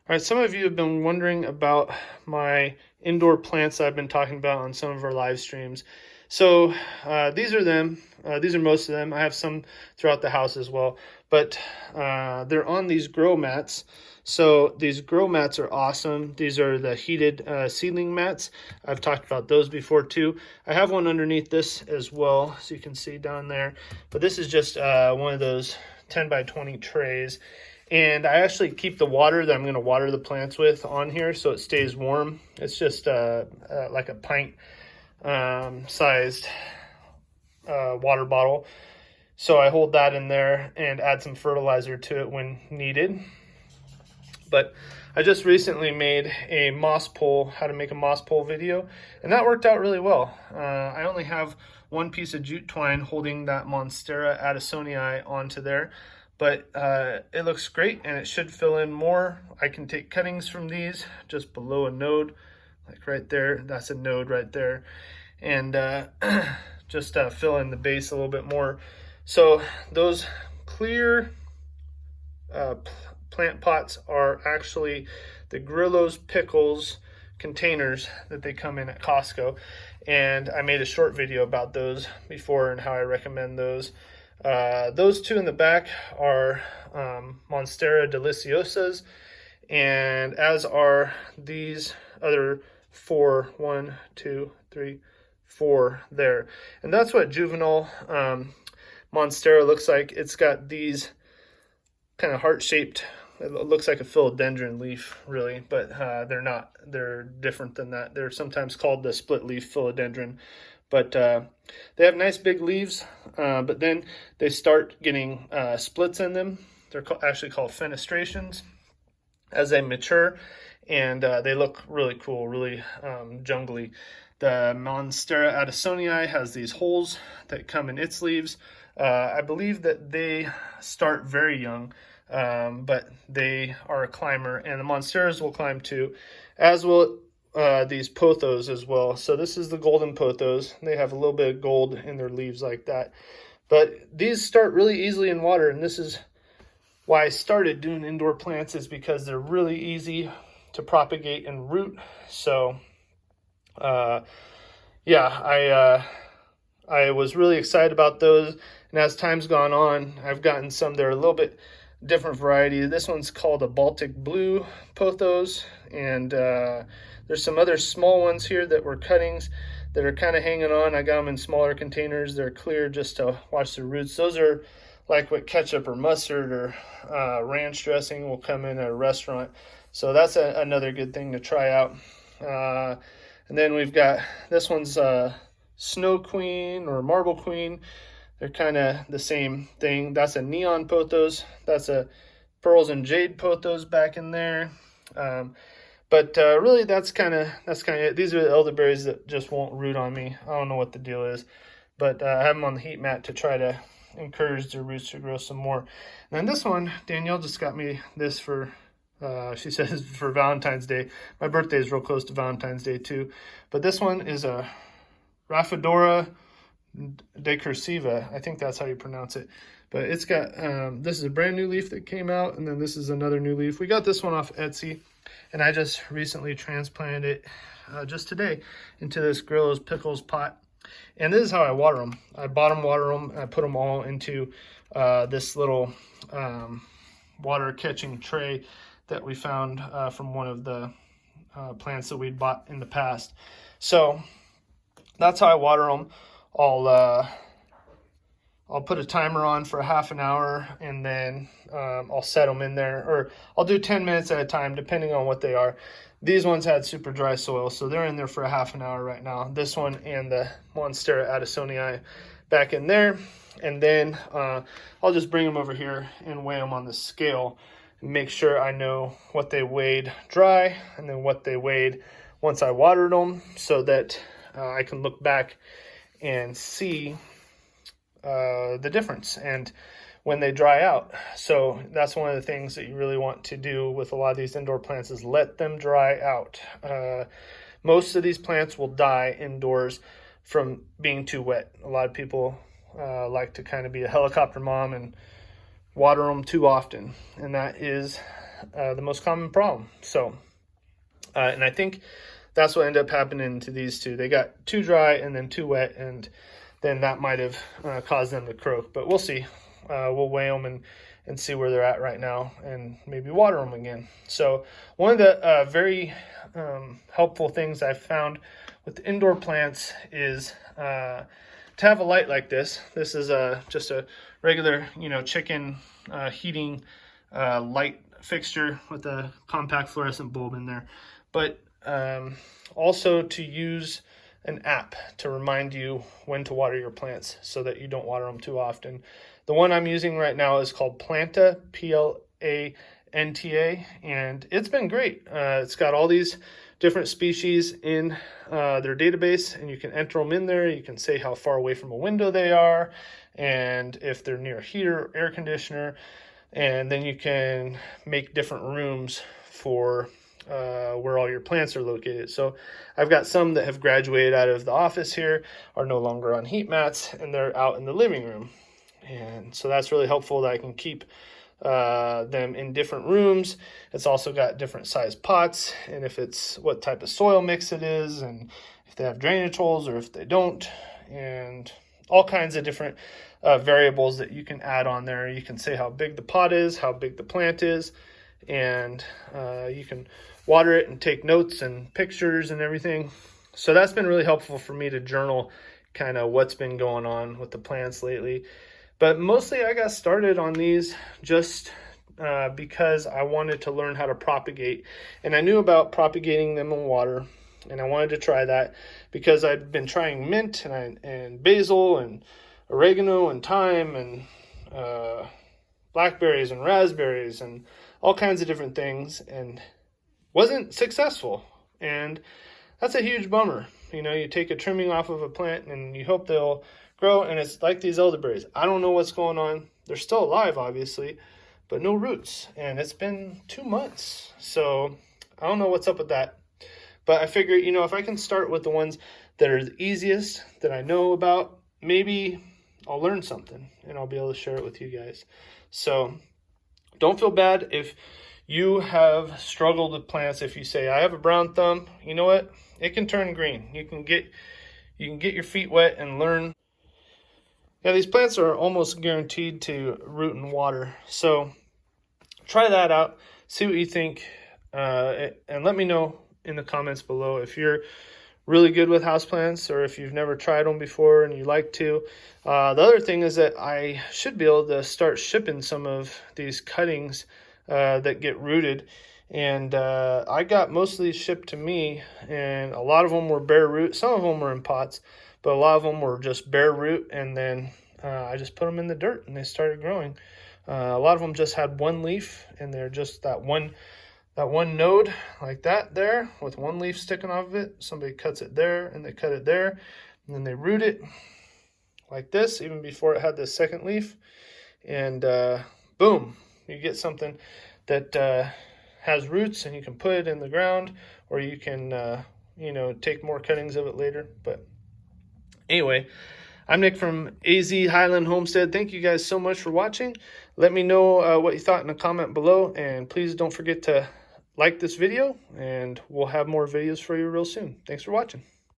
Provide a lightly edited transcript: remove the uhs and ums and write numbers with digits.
All right, some of you have been wondering about my indoor plants I've been talking about on some of our live streams. So these are them. These are most of them. I have some throughout the house as well, but they're on these grow mats. So these grow mats are awesome. These are the heated seedling mats. I've talked about those before too. I have one underneath this as well, so you can see down there. But this is just one of those 10 by 20 trays. And I actually keep the water that I'm going to water the plants with on here so it stays warm. It's just like a pint sized water bottle. So I hold that in there and add some fertilizer to it when needed. But I just recently made a moss pole, how to make a moss pole video, and that worked out really well. I only have one piece of jute twine holding that Monstera Deliciosas onto there. But it looks great and it should fill in more. I can take cuttings from these just below a node, like right there. That's a node right there. And just fill in the base a little bit more. So those clear plant pots are actually the Grillo's Pickles containers that they come in at Costco. And I made a short video about those before and how I recommend those. Those two in the back are Monstera Deliciosas, and as are these other four, 1, 2, 3, 4 there. And that's what juvenile Monstera looks like. It's got these kind of heart-shaped, it looks like a philodendron leaf really, but they're not. They're different than that. They're sometimes called the split leaf philodendron. But they have nice big leaves, but then they start getting splits in them. They're actually called fenestrations as they mature, and they look really cool, really jungly. The Monstera Deliciosas has these holes that come in its leaves. I believe that they start very young, but they are a climber, and the Monsteras will climb too, as will these Pothos as well. So this is the golden Pothos. They have a little bit of gold in their leaves like that. But these start really easily in water, and this is why I started doing indoor plants, is because they're really easy to propagate and root. So yeah, I was really excited about those, and as time's gone on, I've gotten some that are a little bit different variety. This one's called a Baltic blue Pothos, and there's some other small ones here that were cuttings that are kind of hanging on. I got them in smaller containers. They're clear just to watch the roots. Those are like what ketchup or mustard or ranch dressing will come in at a restaurant. So that's another good thing to try out. And then we've got, this one's Snow Queen or Marble Queen. They're kind of the same thing. That's a neon Pothos. That's a pearls and jade Pothos back in there. But really, that's kind of it. These are the elderberries that just won't root on me. I don't know what the deal is, but I have them on the heat mat to try to encourage the roots to grow some more. And then this one, Danielle just got me this for, she says for Valentine's Day. My birthday is real close to Valentine's Day too. But this one is a Raphidora decursiva. I think that's how you pronounce it. But it's got, this is a brand new leaf that came out, and then this is another new leaf. We got this one off Etsy, and I just recently transplanted it just today into this Grillo's Pickles pot. And this is how I water them. I bottom water them, and I put them all into this little water catching tray that we found from one of the plants that we'd bought in the past. So that's how I water them. I'll put a timer on for half an hour, and then I'll set them in there, or I'll do 10 minutes at a time depending on what they are. These ones had super dry soil, so they're in there for a half an hour right now. This one and the Monstera Deliciosas back in there, and then I'll just bring them over here and weigh them on the scale and make sure I know what they weighed dry and then what they weighed once I watered them, so that I can look back and see the difference and when they dry out. So that's one of the things that you really want to do with a lot of these indoor plants, is let them dry out. Most of these plants will die indoors from being too wet. A lot of people like to kind of be a helicopter mom and water them too often, and that is the most common problem. So, and I think that's what ended up happening to these two. They got too dry and then too wet, and then that might have caused them to croak. But we'll see. We'll weigh them and see where they're at right now, and maybe water them again. So one of the very helpful things I've found with indoor plants is to have a light like this. This is just a regular, chicken heating light fixture with a compact fluorescent bulb in there. But also to use an app to remind you when to water your plants so that you don't water them too often. The one I'm using right now is called Planta, Planta, and it's been great. It's got all these different species in their database, and you can enter them in there. You can say how far away from a window they are, and if they're near a heater or air conditioner, and then you can make different rooms for where all your plants are located. So I've got some that have graduated out of the office here, are no longer on heat mats, and they're out in the living room. And so that's really helpful that I can keep them in different rooms. It's also got different size pots, and if it's what type of soil mix it is, and if they have drainage holes or if they don't, and all kinds of different variables that you can add on there. You can say how big the pot is, how big the plant is, and you can water it and take notes and pictures and everything. So that's been really helpful for me to journal kind of what's been going on with the plants lately. But mostly I got started on these just because I wanted to learn how to propagate. And I knew about propagating them in water, and I wanted to try that because I'd been trying mint and basil and oregano and thyme and blackberries and raspberries and all kinds of different things, and wasn't successful. And that's a huge bummer. You take a trimming off of a plant and you hope they'll grow, and it's like these elderberries. I don't know what's going on. They're still alive, obviously, but no roots. And it's been 2 months. So I don't know what's up with that. But I figure, if I can start with the ones that are the easiest, that I know about, maybe I'll learn something and I'll be able to share it with you guys. So don't feel bad if you have struggled with plants. If you say, I have a brown thumb, you know what? It can turn green. You can get your feet wet and learn. Yeah, these plants are almost guaranteed to root in water. So try that out. See what you think. And let me know in the comments below if you're really good with houseplants or if you've never tried them before and you like to. The other thing is that I should be able to start shipping some of these cuttings that get rooted. And I got most of these shipped to me, and a lot of them were bare root. Some of them were in pots, but a lot of them were just bare root, and then I just put them in the dirt and they started growing. A lot of them just had one leaf, and they're just that one node like that there with one leaf sticking off of it. Somebody cuts it there and they cut it there, and then they root it like this even before it had the second leaf, and boom, you get something that has roots, and you can put it in the ground, or you can take more cuttings of it later. But anyway, I'm Nick from AZ Highland Homestead. Thank you guys so much for watching. Let me know what you thought in a comment below, and please don't forget to like this video, and we'll have more videos for you real soon. Thanks for watching.